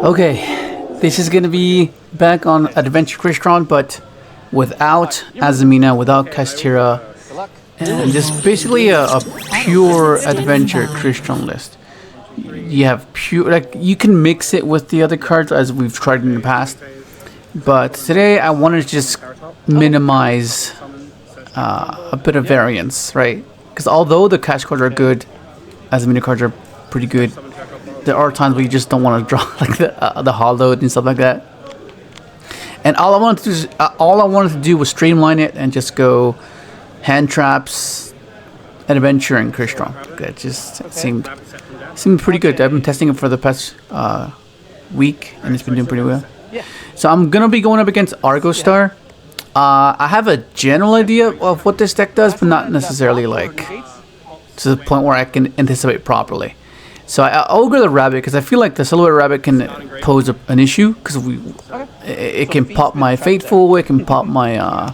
Okay, this is gonna be back on Adventure Crystron, but without Azamina, without Castira, and just basically a pure Adventure Crystron list. You have pure, like, you can mix it with the other cards as we've tried in the past, but today I want to just minimize a bit of variance, right? Because although the cash cards are good, Azamina cards are pretty good, there are times where you just don't want to draw like the hollowed and stuff like that. And all I wanted to do was streamline it and just go hand traps, adventure, and Crystron. That just seemed pretty good. I've been testing it for the past week, and it's been doing pretty well. So I'm gonna be going up against Argostar. I have a general idea of what this deck does, but not necessarily like to the point where I can anticipate properly. So I ogre the rabbit because I feel like the silhouette rabbit can pose an issue because it can pop my faithful, it can pop my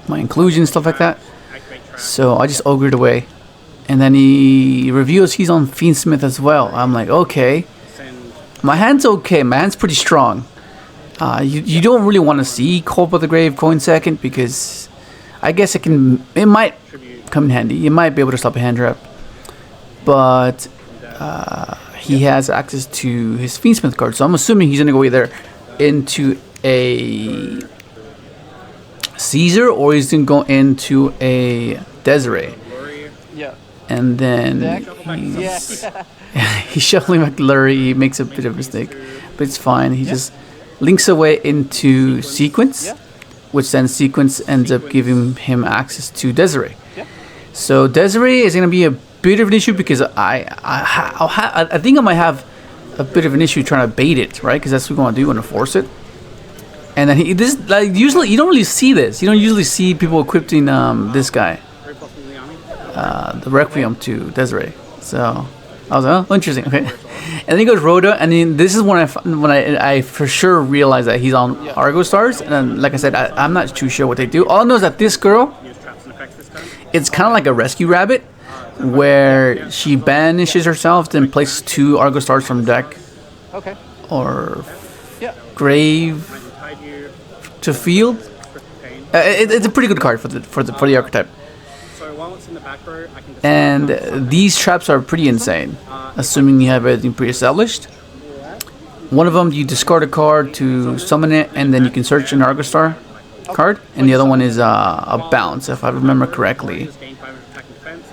my inclusion, stuff like that. So I just ogre it away, and then he reveals he's on Fiendsmith as well. I'm like, okay, my hand's okay. My hand's pretty strong. You don't really want to see Cold of the Grave going second because I guess it might come in handy. You might be able to stop a hand trap. But he has access to his Fiendsmith card, so I'm assuming he's gonna go either into a Caesar or he's gonna go into a Desiree. Yeah. And then he's shuffling back Lurie. He makes a bit of a mistake, but it's fine. He just links away into Sequence, which then Sequence ends up giving him access to Desiree. So Desiree is gonna be a bit of an issue because I think I might have a bit of an issue trying to bait it, right? Because that's what we want to do, want to force it. And then usually you don't really see this. You don't usually see people equipping this guy, the Requiem to Desiree. So I was like, oh, interesting. Okay, and then he goes Rhoda, and then this is when I for sure realized that he's on Argostars. And then, like I said, I'm not too sure what they do. All I know is that this girl, it's kind of like a rescue rabbit, where she banishes herself, then places 2 Argostars from deck, or grave to field. It's a pretty good card for the archetype. And these traps are pretty insane, assuming you have everything pre-established. One of them, you discard a card to summon it, and then you can search an Argostar card, and the other one is a bounce, if I remember correctly.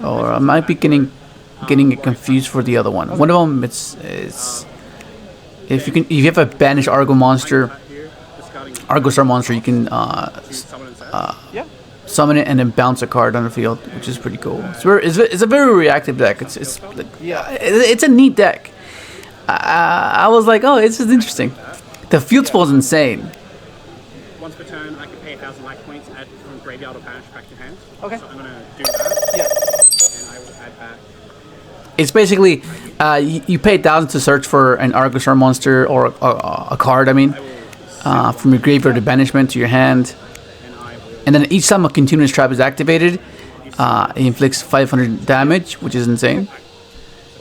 Or I might be getting it confused for the other one. One of them, it's if you have a banished Argostar monster, you can summon it and then bounce a card on the field, which is pretty cool. It's a very reactive deck. It's a neat deck. I was like, oh, this is interesting. The field spell is insane. Once per turn, I can pay 1,000 life points from graveyard or banish back to hand. Okay. So I'm gonna do that. Yeah. And I will add back. It's basically you pay 1,000 to search for an Argostar monster or a card. I mean, from your graveyard to banishment to your hand, and then each time a continuous trap is activated, it inflicts 500 damage, which is insane.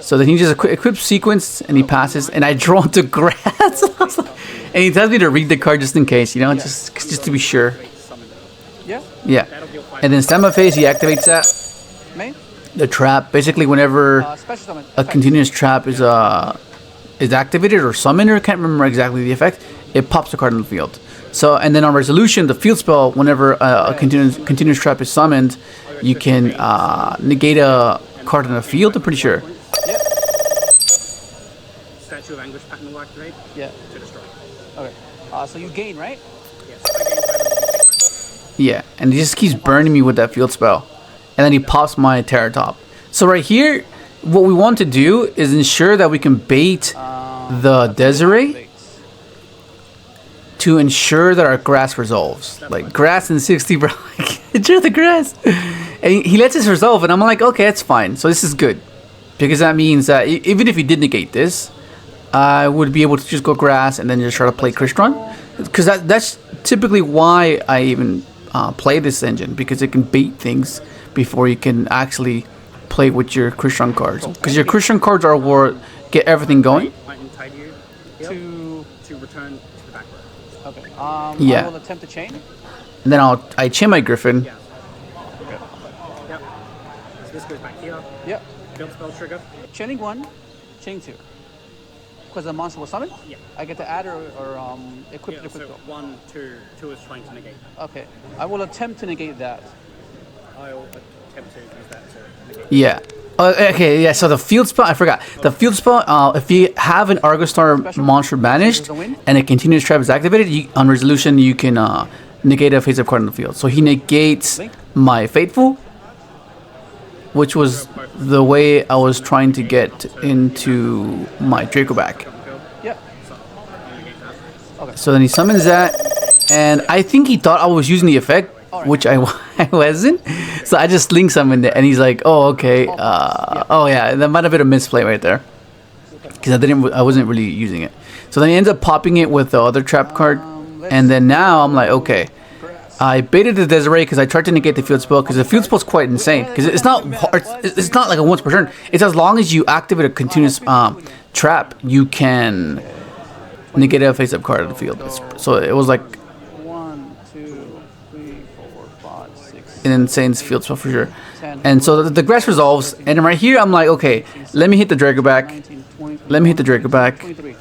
So then he just equips Sequence and he passes, and I draw to grass. And he tells me to read the card just in case, you know, just to be sure. Yeah. And then Stamina Phase, he activates that. The trap, basically whenever a continuous trap is activated or summoned, I can't remember exactly the effect, it pops a card on the field. So, and then on Resolution, the field spell, whenever a continuous trap is summoned, you can negate a card on the field, I'm pretty sure. Statue of Anguish pattern will activate. To destroy. Okay. So you gain, right? Yes. I gain 500. Yeah, and he just keeps burning me with that field spell. And then he pops my Terror Top. So right here, what we want to do is ensure that we can bait the Desiree to ensure that our grass resolves. Like, grass in 60, bro. Enjoy the grass. And he lets us resolve, and I'm like, okay, that's fine. So this is good. Because that means that even if he did negate this, I would be able to just go grass and then just try to play Crystron. Because that's typically why I even play this engine, because it can bait things before you can actually play with your Crystron cards. Because your Crystron cards are what get everything going. to return to the back row. Okay. Yeah. I will attempt to chain. And then I chain my Griffin. Yeah. Yep. So this goes back here. Yep. Field spell trigger. Chaining 1, chaining 2. Because the monster was summoned? Yeah. I get to add or equip Yeah, the so equip. 1, 2, 2 is trying to negate. Okay. I will attempt to negate that. I'll attempt to use that to negate. Yeah. Okay, yeah, so the field spell, I forgot. The field spell, if you have an Argostar monster banished and a continuous trap is activated, on resolution you can negate a face-up card on the field. So he negates my Fateful, which was the way I was trying to get into my Draco back. Yeah. So then he summons that, and I think he thought I was using the effect, which I wasn't. So I just link summoned it, and he's like, "Oh, okay. Oh yeah, that might have been a misplay right there, because I wasn't really using it." So then he ends up popping it with the other trap card, and then now I'm like, okay. I baited the Desiree because I tried to negate the field spell, because the field spell is quite insane. Because it's not hard, it's not like a once per turn. It's as long as you activate a continuous trap, you can negate a face-up card of the field. So it was like 1, 2, 3, 4, 5, 6. an insane field spell for sure. And so the grass resolves, and then right here I'm like, okay, let me hit the Draco back. 19, 20, Let me hit the Draco back. 23.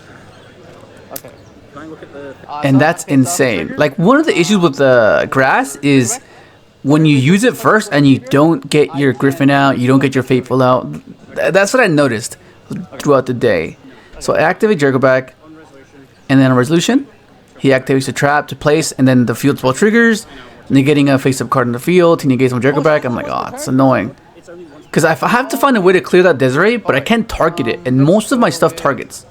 Okay. Can I look at the... And that's insane. Like, one of the issues with the grass is when you use it first and you don't get your Griffin out, you don't get your Fateful out. That's what I noticed throughout the day. So I activate Draco back, and then on resolution, he activates the trap to place, and then the field spell triggers, negating a face-up card in the field. He negates my Draco back. I'm like, oh, it's annoying. Because I have to find a way to clear that Desiree, but I can't target it, and most of my stuff targets.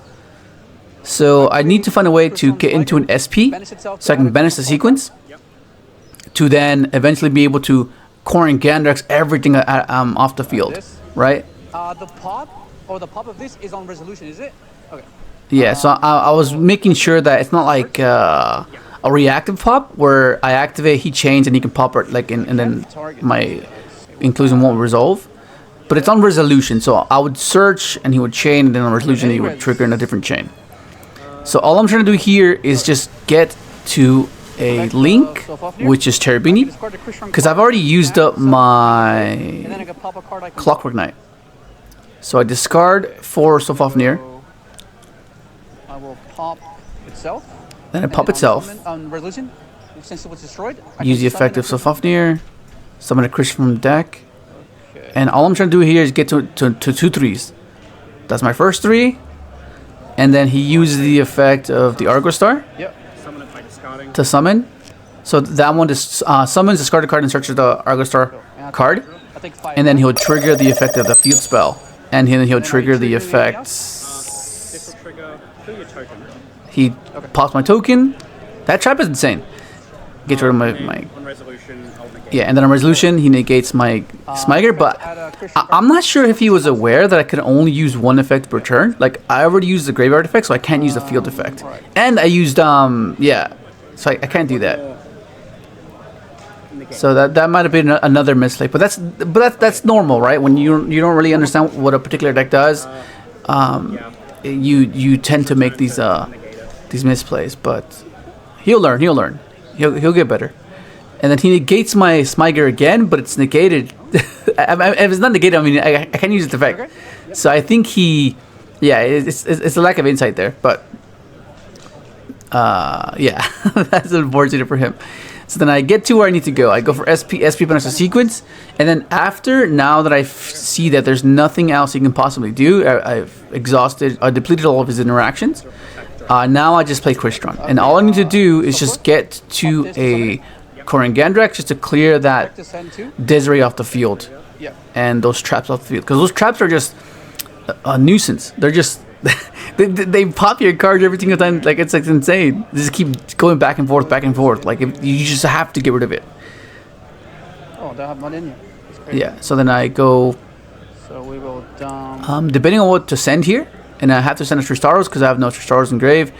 So I need to find a way to get into an SP, so I can banish the sequence, to then eventually be able to core and Gandrax everything off the field, right? The pop of this is on resolution, is it? Okay. Yeah, so I was making sure that it's not like a reactive pop where I activate, he chains, and he can pop it, like, and then my inclusion won't resolve. But it's on resolution, so I would search and he would chain, and then on resolution he would trigger in a different chain. So all I'm trying to do here is just get to a link, which is Terabini, because I've already used up my Clockwork Knight. So I discard 4 Sofofnir. I will pop itself. Then I pop itself. On resolution, since it was destroyed, Use the effect of Sofofnir. Summon a Crystron from the deck. And all I'm trying to do here is get to 2 3s. That's my first 3. And then he uses the effect of the Argostar Summon it by discarding. to summon. So that one just summons, discard a card, and searches the Argostar card. And then he'll trigger the effect of the field spell. And then he'll trigger the effects. This will trigger through your token. He pops my token. That trap is insane. Gets rid of my On resolution, I'll negate. yeah, and then on resolution he negates my Smiger, but I'm not sure if he was aware that I could only use one effect per turn. Like, I already used the graveyard effect, so I can't use the field effect. And I used yeah, so I can't do that. So that might have been another mistake, but that's normal, right? When you don't really understand what a particular deck does, you tend to make these misplays. But he'll learn. He'll get better. And then he negates my Smiger again, but it's negated. If it's not negated, I mean, I can't use its effect. So I think it's a lack of insight there. But yeah, that's unfortunate for him. So then I get to where I need to go. I go for SP banish the sequence, and then now that I see that there's nothing else he can possibly do, I've depleted all of his interactions. Now I just play Crystron, and all I need to do is just get to a Koran Gandrax just to clear that Desiree off the field, and those traps off the field, because those traps are just a nuisance. They're just they pop your cards every single time. Like, it's like insane. They just keep going back and forth. Like, you just have to get rid of it. Oh, they have not in yet. Yeah. So then I go. So we will down. Depending on what to send here, and I have to send a Tristaros because I have no Tristaros in grave,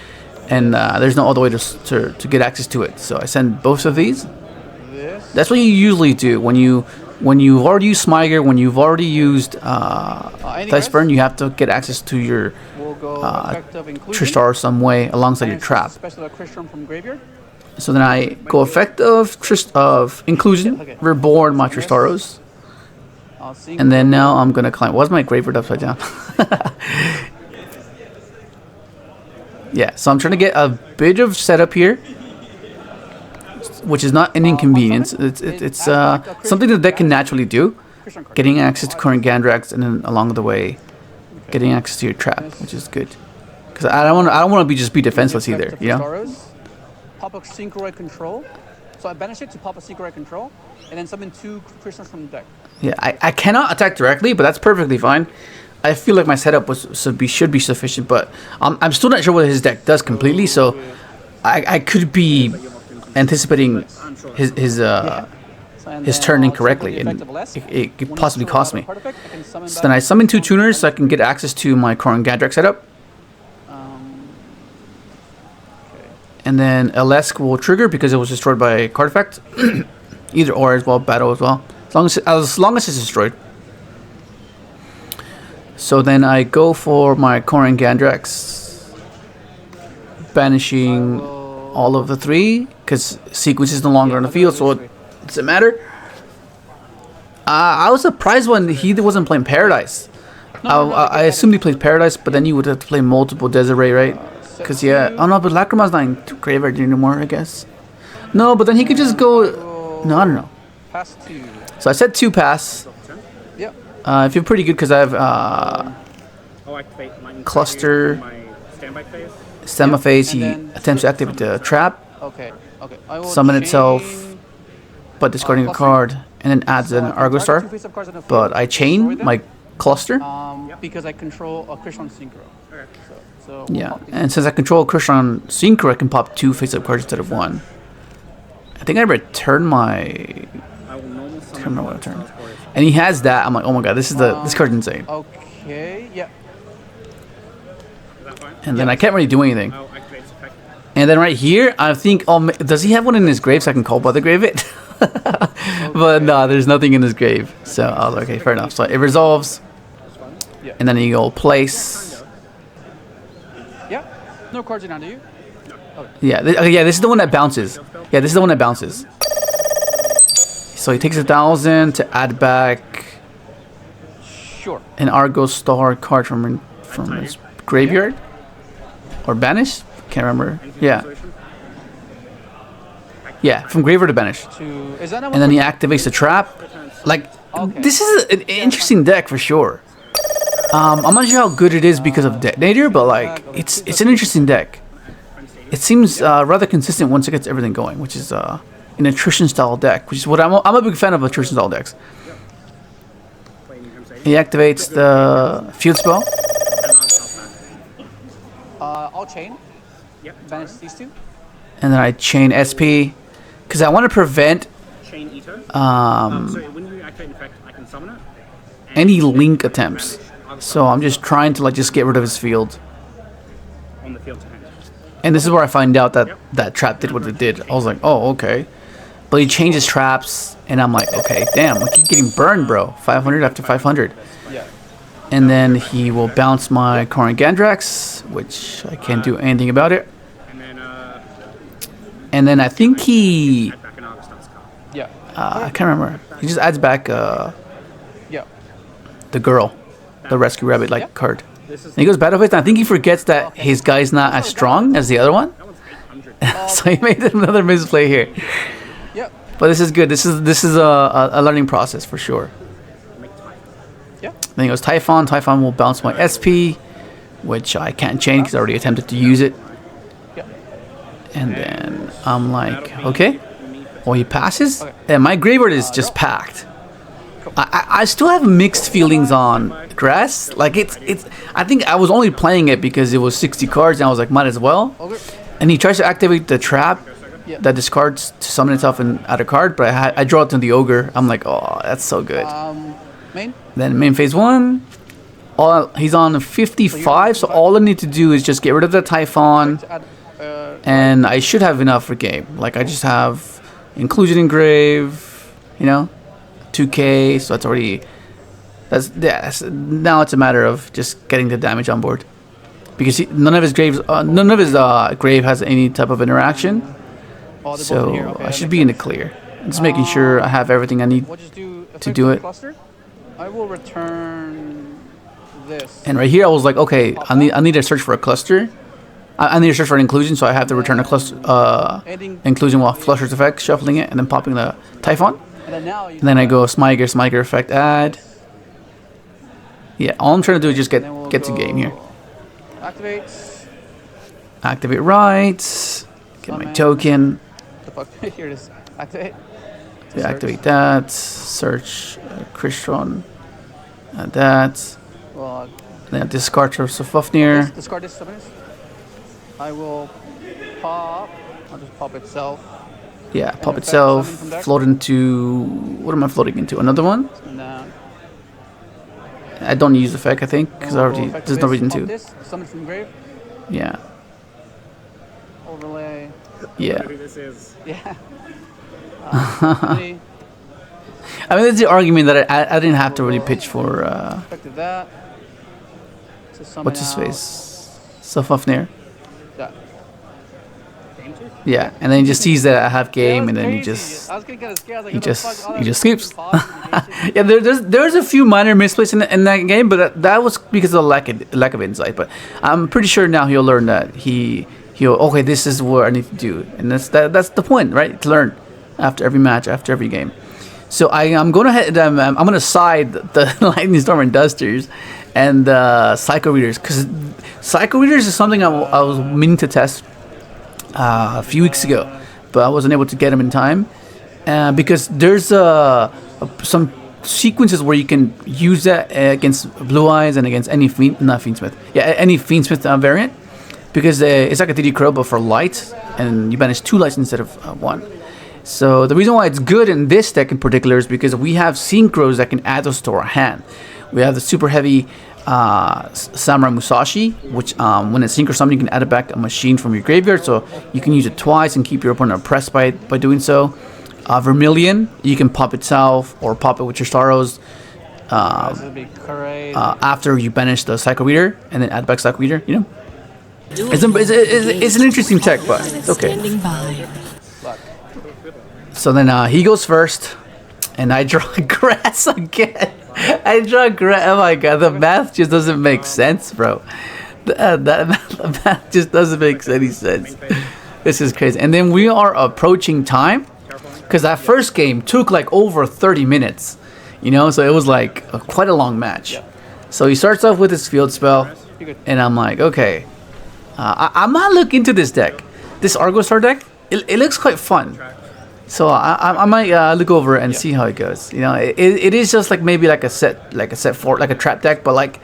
and there's no other way to get access to it. So I send both of these. That's what you usually do when you when you've already used Smyger, when you've already used TEESPRING, you have to get access to your We'll go effective inclusion. Tristar some way alongside your And trap. Special Crystron from graveyard. So then I go effective of inclusion, Okay. reborn my Tristaros, and then now I'm gonna climb. Why's my graveyard upside down? Yeah, so I'm trying to get a bit of setup here, which is not an inconvenience. It's something the deck can naturally do, getting access to current Gandrax, and then along the way, getting access to your trap, which is good. Because I don't want to be defenseless either, you know. Pop a Synchro control. So I banish it to pop a Synchro control, and then summon 2 Crystron from the deck. Yeah, I cannot attack directly, but that's perfectly fine. I feel like my setup should be sufficient, but I'm still not sure what his deck does completely. So I could be anticipating his turn incorrectly, and it could possibly cost me. So then I summon 2 tuners so I can get access to my current Gandrax setup. And then Elesk will trigger because it was destroyed by card effect. Either or as well, battle as well. As long as it's destroyed. So then I go for my current Gandrax, banishing all of the 3 because sequence is no longer on the field, so it doesn't matter. I was surprised when he wasn't playing Paradise. I assumed he plays Paradise, but then you would have to play multiple Desiree, right? Because yeah, oh no, but Lacrima's not in graveyard anymore, I guess. No, but then he could just go. No, I don't know. Pass 2. So I said 2 pass. Yep. I feel pretty good because I have activate my cluster, my standby phase. Stemma phase. He And then attempts to activate the trap, Okay. Okay. I will summon itself, chain, but discarding a cluster. card, and then adds an target 2 Argostar. face-up cards on the field, But I destroy chain them, my cluster. because I control a Crystron Synchro. Okay. So we'll Yeah, pop these. and since I control Crystron Synchro, I can pop 2 face-up cards instead of 1. I think I return my. I will normal summon. I don't know what I turned. And he has that. I'm like, oh my god, this card's insane. Okay. Yeah. Is that fine? And then I can't really do anything. I'll activate its effect. And then right here, I think, does he have one in his grave so I can call Brother Grave it? But no, there's nothing in his grave. So I was like, okay, fair enough. So it resolves. Yeah. And then you go place. Yeah. No cards in under you. Yeah, yeah, this is the one that bounces. Yeah, this is the one that bounces. So he takes 1,000 to add back Sure. an Argostar card from his graveyard. Or banish? Can't remember. Yeah. Yeah, from graveyard to banish. Is that not And then he activates the trap. Like, Okay. this is an interesting deck for sure. I'm not sure how good it is because of Detonator, but like, it's an interesting deck. It seems rather consistent once it gets everything going, which is an attrition style deck, which is what I'm a big fan of attrition style decks. He activates the field spell. I'll chain. Yep. Banish these 2. And then I chain SP because I want to prevent Chain Ito. Um, So when you activate an effect, I can summon it. and any summon link it, attempts. banish So I'm just trying to like just get rid of his field. on the field to hand. And this is where I find out that that trap did what it did. I was like, oh, okay. But he changes traps, and I'm like, okay, damn, I keep getting burned, bro. 500 after 500. Yeah. And then he will bounce my current Gandrax, which I can't do anything about it. And then And then I think he, add back an Argostars card. Yeah. I can't remember. He just adds back Yeah. the girl, the rescue rabbit like card. This is And he goes battle phase, and I think he forgets that his guy's not as strong as the other one. that one's 800. So he made another misplay here. Yeah. But this is good. This is a learning process for sure. Make time. Yeah. Then he goes Typhon. Typhon will bounce my SP, which I can't chain because I already attempted to use it. Yeah. And then I'm like, okay. Well, he passes, and my graveyard is just packed. I still have mixed feelings on grass. Like it's. I think I was only playing it because it was 60 cards, and I was like, might as well. Okay. And he tries to activate the trap Yeah. that discards to summon itself and add a card, but I draw it to the ogre. I'm like, oh, that's so good. Main. Then main phase 1. He's on 55, so all I need to do is just get rid of the Typhon, To add, and I should have enough for game. Like I just have inclusion engrave, you know, 2k, so that's already now it's a matter of just getting the damage on board, because none of his grave has any type of interaction, so I should be in the clear. Just making sure I have everything I need to do it. I will return this. And right here I was like, okay, I need to search for a cluster. I need to search for an inclusion, so I have to return a cluster inclusion while Flusher's effect, shuffling it, and then popping the Typhon. And then I go Smyger effect, add. Yeah, all I'm trying to do is just get to game here. Activate rights. Get my token. Here it is. Activate. Yeah, activate that. Search Crystron. Add that. Then discard Sofufnir. Discard this summoners. I will pop. I'll just pop itself. Yeah, pop itself. Float into. What am I floating into? Another one? No. I don't use effect, I think, because there's no reason to. Summon from grave. Yeah. Overlay. Yeah. Who this is. Yeah. I mean, that's the argument that I didn't have to really pitch for. That. What's his face? Sofufnir. Yeah. Yeah, and then he just sees that I have game, and then he just sleeps. Yeah, there's a few minor misplays in that game, but that was because of the lack of insight. But I'm pretty sure now he'll learn that he'll okay, this is what I need to do, and that's the point, right? To learn after every match, after every game. So I'm going to I'm going to side the Lightning Storm and Dusters and Psycho Readers, because Psycho Readers is something I was meaning to test a few weeks ago, but I wasn't able to get them in time because there's some sequences where you can use that against Blue Eyes and against any any Fiendsmith variant, because it's like a 3D Crow but for light, and you banish 2 lights instead of 1. So the reason why it's good in this deck in particular is because we have synchros that can add those to our hand. We have the super heavy Samurai Musashi, which when it's synchro summon, you can add it back a machine from your graveyard, so you can use it twice and keep your opponent oppressed by doing so. Vermilion, you can pop itself or pop it with your Staros after you banish the Psycho Reader and then add back Psycho Reader. You know, it's an interesting tech, but it's okay. So then he goes first, and I draw grass again. I draw grass. Oh my god, the math just doesn't make sense, bro. The math just doesn't make any sense. This is crazy. And then we are approaching time, because that first game took like over 30 minutes. You know, so it was like quite a long match. So he starts off with his field spell, and I'm like, okay, I'm not looking into this deck. This Argostar deck, it looks quite fun. So I might look over it and see how it goes. You know, it is just like maybe like a set 4, like a trap deck, but like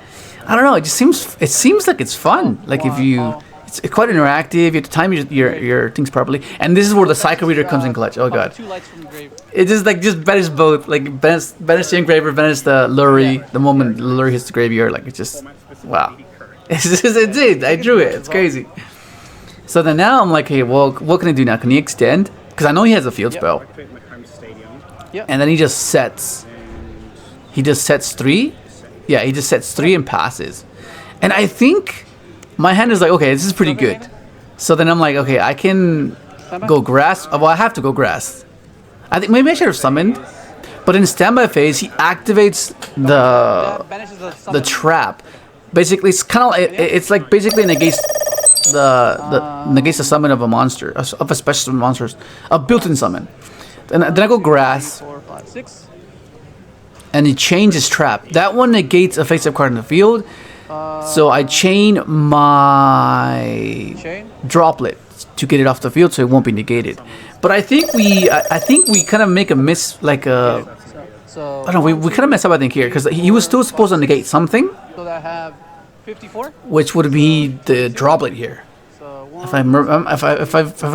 I don't know. It seems like it's fun. Like if you, it's quite interactive. You have to time your things properly. And this is where the Psycho Reader comes in clutch. Oh god, it just banish both. Like banish the Engraver, banish the Lurie. The moment Lurie hits the graveyard, like it's just wow. It's it. I drew it. It's crazy. So then now I'm like, hey, well, what can I do now? Can he extend? Because I know he has a field spell. And then he just sets 3. Yeah, he just sets 3 and passes. And I think my hand is like, okay, this is pretty good. So then I'm like, okay, I can go grass. Well, I have to go grass. I think maybe I should have summoned. But in standby phase, he activates the trap. Basically, it's kind of like, it's like basically negates the summon of a monster, of a special monsters, a built-in summon. And then I go grass, and he changes trap. That one negates a face-up card in the field, so I chain my droplet to get it off the field, so it won't be negated. But I think we kind of make a miss, like a, I don't know, we kind of mess up I think here, because he was still supposed to negate something. So I have 54, which would be the droplet here. If I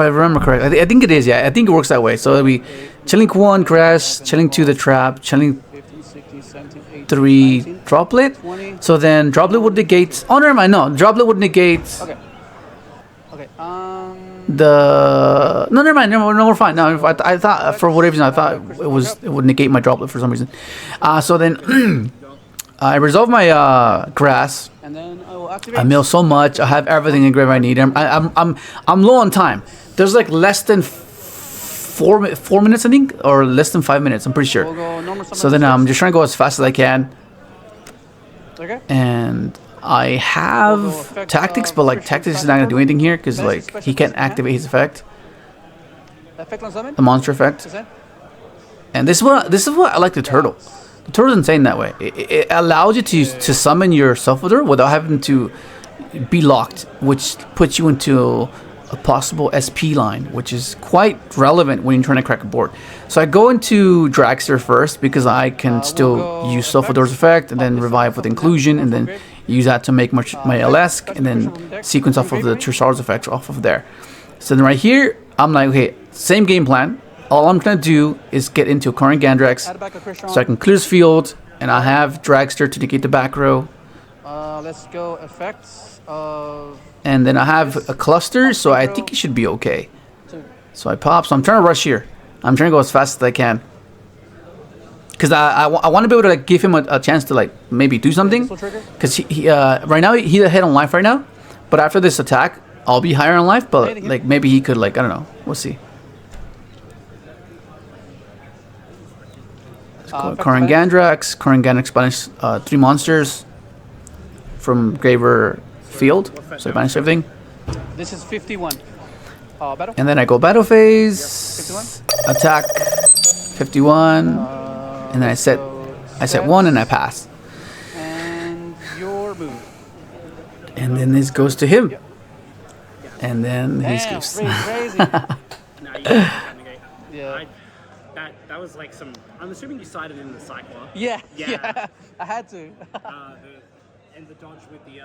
remember correctly, I think it is. Yeah, I think it works that way. So we chilling 1 grass, chilling 2 the trap, chilling 3 droplet. So then droplet would negate. Oh, never mind. No, droplet would negate. Okay. the no, never mind. No, we're fine. No, I thought for whatever reason I thought it would negate my droplet for some reason. So then I resolve my grass. And then I will activate. I mill so much. I have everything in grave I need. I'm low on time. There's like less than 4 minutes, I think, or less than 5 minutes. I'm pretty sure. We'll go normal So then I'm just trying to go as fast as I can. Okay. And I have tactics, but like tactics is not gonna do anything here because like he can't activate his effect, Effect on summon. the monster effect. And this is what I like the turtle. The turtle's insane that way. It allows you to summon your Self-Wither without having to be locked, which puts you into a possible SP line, which is quite relevant when you're trying to crack a board. So I go into Dragster first because I can still use Self-Wither's effect and then revive with inclusion and then use that to make my LS and then sequence off of the Trishard's effects off of there. So then right here, I'm like, okay, same game plan. All I'm trying to do is get into a current Gandrax so I can clear this field and I have Dragster to negate the back row. Let's go effects of. And then I have a cluster, so I think it should be okay. So I pop. So I'm trying to rush here. I'm trying to go as fast as I can. Because I want to be able to like give him a chance to like maybe do something. Because he right now he's ahead on life right now. But after this attack, I'll be higher on life. But like maybe he could like, I don't know. We'll see. Current Gandrax. Current Gandrax banish 3 monsters from Graver Field. So I banish everything. This is 51. Battle. And then I go battle phase. Attack 51. And then I set 1 and I pass. And your move. And then this goes to him. And then he skips. Crazy. No, you can't negate. Yeah. That was like some. I'm assuming you sided in the Cycler. Yeah. Yeah. I had to. And the dodge with the